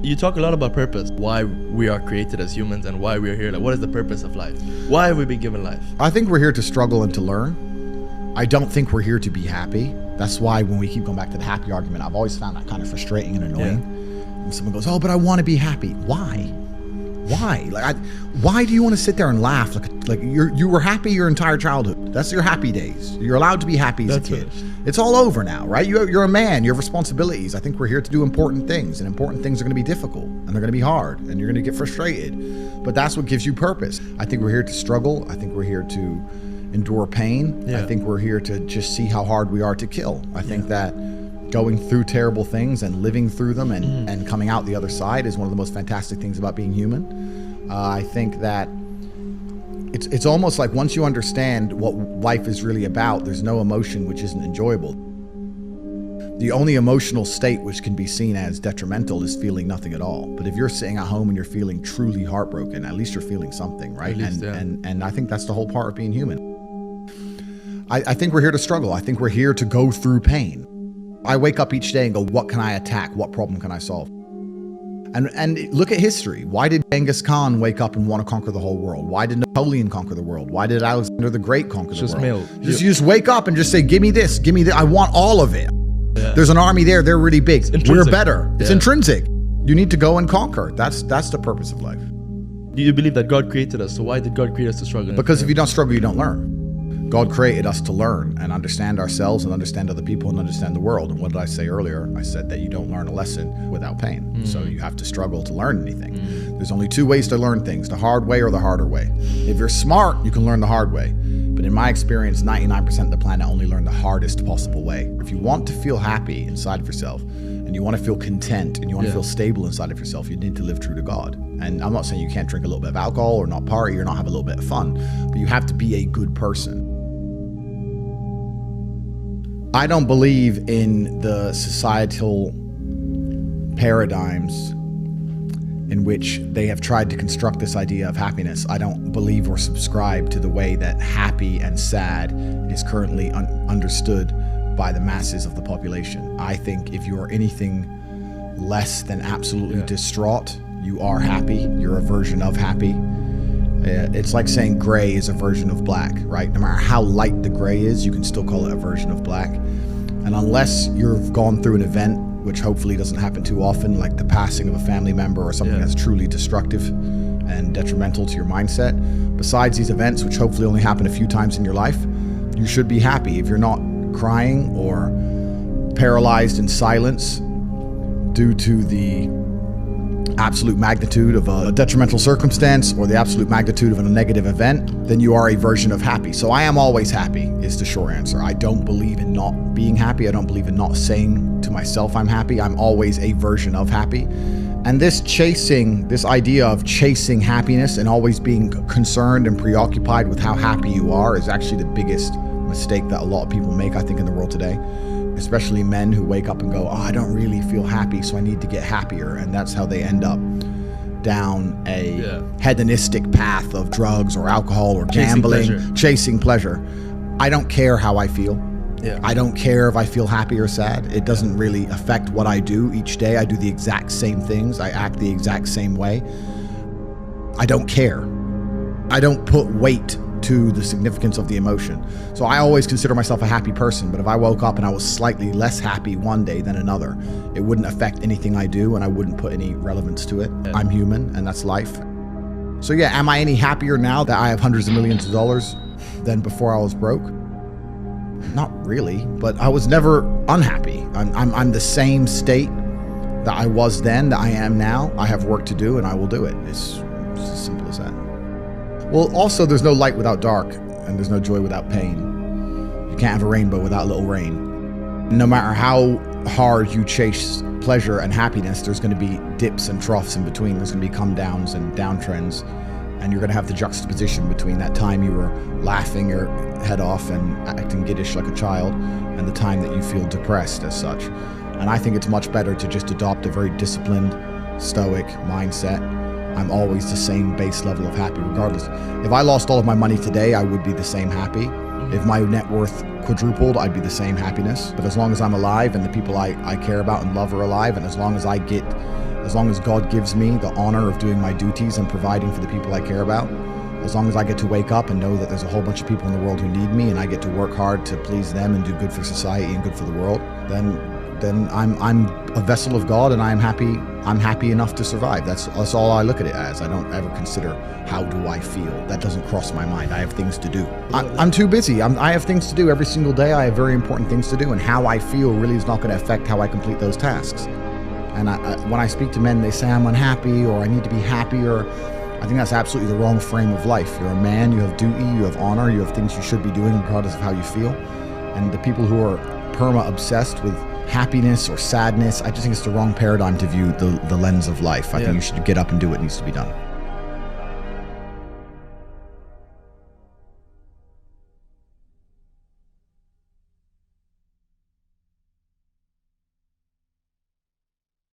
You talk a lot about purpose, why we are created as humans and why we are here. Like, what is the purpose of life? Why have we been given life? I think we're here to struggle and to learn. I don't think we're here to be happy. That's why when we keep going back to the happy argument, I've always found that kind of frustrating and annoying. Yeah. When someone goes, oh, but I want to be happy. Why? Why do you want to sit there and laugh like you were happy your entire childhood? That's your happy days. You're allowed to be happy as a kid. Finished. It's all over now, right? You're a man. You have responsibilities. I think we're here to do important things, and important things are going to be difficult, and they're going to be hard, and you're going to get frustrated. But that's what gives you purpose. I think we're here to struggle. I think we're here to endure pain. Yeah. I think we're here to just see how hard we are to kill. I think that going through terrible things and living through them and coming out the other side is one of the most fantastic things about being human. I think that it's almost like once you understand what life is really about, there's no emotion which isn't enjoyable. The only emotional state which can be seen as detrimental is feeling nothing at all. But if you're sitting at home and you're feeling truly heartbroken, at least you're feeling something, right? And I think that's the whole part of being human. I think we're here to struggle. I think we're here to go through pain. I wake up each day and go, what can I attack? What problem can I solve? And look at history. Why did Genghis Khan wake up and want to conquer the whole world? Why did Napoleon conquer the world? Why did Alexander the Great conquer the world? You just wake up and just say, give me this, give me that. I want all of it. Yeah. There's an army there. They're really big. We're better. It's intrinsic. You need to go and conquer. That's the purpose of life. Do you believe that God created us? So why did God create us to struggle? Because if you don't struggle, you don't learn. God created us to learn and understand ourselves and understand other people and understand the world. And what did I say earlier? I said that you don't learn a lesson without pain. So you have to struggle to learn anything. There's only two ways to learn things, the hard way or the harder way. If you're smart, you can learn the hard way. But in my experience, 99% of the planet only learn the hardest possible way. If you want to feel happy inside of yourself, and you want to feel content, and you want to feel stable inside of yourself, you need to live true to God. And I'm not saying you can't drink a little bit of alcohol or not party or not have a little bit of fun, but you have to be a good person. I don't believe in the societal paradigms in which they have tried to construct this idea of happiness. I don't believe or subscribe to the way that happy and sad is currently understood by the masses of the population. I think if you are anything less than absolutely distraught, you are happy. You're a version of happy. It's like saying gray is a version of black, right? No matter how light the gray is, you can still call it a version of black. And unless you've gone through an event, which hopefully doesn't happen too often, like the passing of a family member or something that's truly destructive and detrimental to your mindset, besides these events, which hopefully only happen a few times in your life, you should be happy. If you're not crying or paralyzed in silence due to the absolute magnitude of a detrimental circumstance or the absolute magnitude of a negative event, then you are a version of happy. So I am always happy is the short answer. I don't believe in not being happy. I don't believe in not saying to myself I'm happy. I'm always a version of happy. And this idea of chasing happiness and always being concerned and preoccupied with how happy you are is actually the biggest mistake that a lot of people make, I think, in the world today. Especially men who wake up and go, oh, I don't really feel happy, so I need to get happier. And that's how they end up down a hedonistic path of drugs or alcohol or gambling, chasing pleasure. I don't care how I feel. I don't care if I feel happy or sad. It doesn't really affect what I do each day. I do the exact same things. I act the exact same way. I don't care. I don't put weight to the significance of the emotion. So I always consider myself a happy person, but if I woke up and I was slightly less happy one day than another, it wouldn't affect anything I do and I wouldn't put any relevance to it. I'm human and that's life. So yeah, am I any happier now that I have hundreds of millions of dollars than before I was broke? Not really, but I was never unhappy. I'm the same state that I was then that I am now. I have work to do and I will do it. It's as simple as that. Well, also, there's no light without dark, and there's no joy without pain. You can't have a rainbow without a little rain. No matter how hard you chase pleasure and happiness, there's going to be dips and troughs in between. There's going to be come downs and downtrends, and you're going to have the juxtaposition between that time you were laughing your head off and acting giddish like a child, and the time that you feel depressed as such. And I think it's much better to just adopt a very disciplined, stoic mindset. I'm always the same base level of happy regardless. If I lost all of my money today, I would be the same happy. If my net worth quadrupled, I'd be the same happiness. But as long as I'm alive and the people I care about and love are alive, and as long as I get As long as God gives me the honor of doing my duties and providing for the people I care about, as long as I get to wake up and know that there's a whole bunch of people in the world who need me and I get to work hard to please them and do good for society and good for the world, then I'm a vessel of God, and I'm happy enough to survive. That's all I look at it as. I don't ever consider how do I feel. That doesn't cross my mind. I have things to do. I'm too busy. I have things to do every single day. I have very important things to do, and how I feel really is not going to affect how I complete those tasks. And when I speak to men, they say I'm unhappy or I need to be happier. I think that's absolutely the wrong frame of life. You're a man, you have duty, you have honor, you have things you should be doing regardless of how you feel. And the people who are perma-obsessed with happiness or sadness, I just think it's the wrong paradigm to view the lens of life. I think you should get up and do what needs to be done.